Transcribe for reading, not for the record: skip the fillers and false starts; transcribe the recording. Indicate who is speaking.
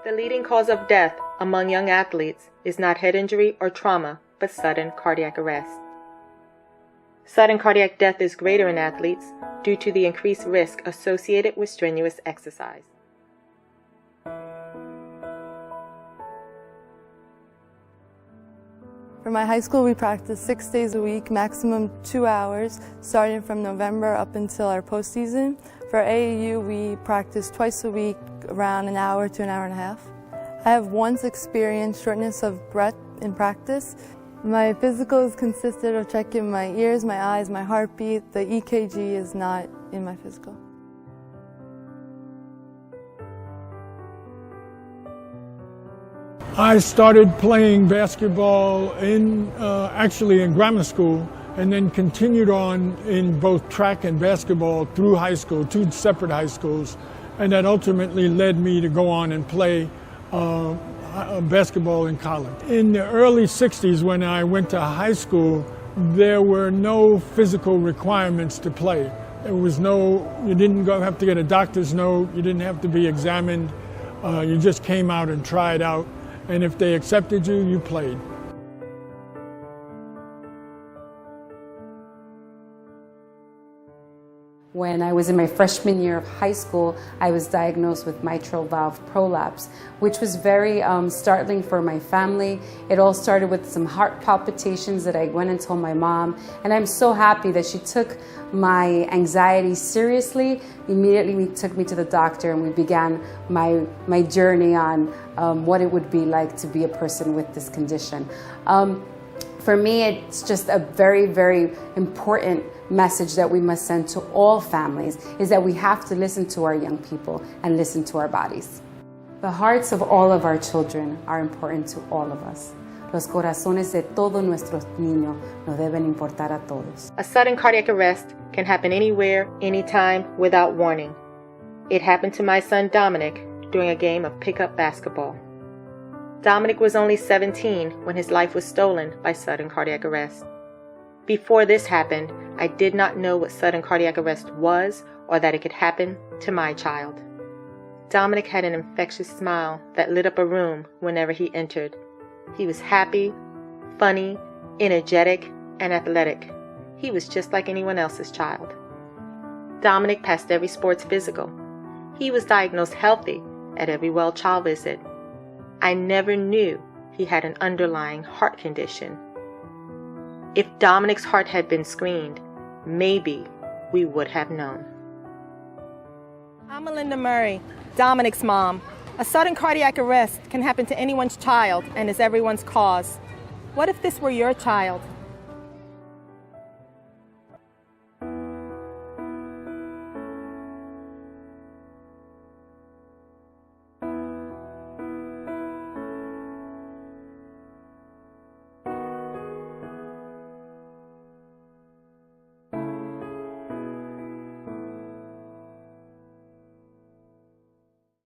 Speaker 1: The leading cause of death among young athletes is not head injury or trauma, but sudden cardiac arrest. Sudden cardiac death is greater in athletes due to the increased risk associated with strenuous exercise.
Speaker 2: For my high school, we practice 6 days a week, maximum 2 hours, starting from November up until our postseason. For AAU, we practice twice a week, around an hour to an hour and a half. I have once experienced shortness of breath in practice. My physicals consisted of checking my ears, my eyes, my heartbeat. The EKG is not in my physical.
Speaker 3: I started playing basketball actually in grammar school, and then continued on in both track and basketball through high school, 2 separate high schools, and that ultimately led me to go on and play basketball in college. In the early 60s, when I went to high school, there were no physical requirements to play. You didn't have to get a doctor's note, you didn't have to be examined, you just came out and tried out. And if they accepted you, you played.
Speaker 4: When I was in my freshman year of high school, I was diagnosed with mitral valve prolapse, which was very startling for my family. It all started with some heart palpitations that I went and told my mom, and I'm so happy that she took my anxiety seriously. Immediately took me to the doctor, and we began my journey on what it would be like to be a person with this condition. For me, it's just a very, very important message that we must send to all families, is that we have to listen to our young people and listen to our bodies. The hearts of all of our children are important to all of us. Los corazones de todos nuestros niños nos deben importar a todos.
Speaker 1: A sudden cardiac arrest can happen anywhere, anytime, without warning. It happened to my son Dominic during a game of pickup basketball. Dominic was only 17 when his life was stolen by sudden cardiac arrest. Before this happened, I did not know what sudden cardiac arrest was or that it could happen to my child. Dominic had an infectious smile that lit up a room whenever he entered. He was happy, funny, energetic, and athletic. He was just like anyone else's child. Dominic passed every sports physical. He was diagnosed healthy at every well child visit. I never knew he had an underlying heart condition. If Dominic's heart had been screened, maybe we would have known.
Speaker 5: I'm Melinda Murray, Dominic's mom. A sudden cardiac arrest can happen to anyone's child and is everyone's cause. What if this were your child?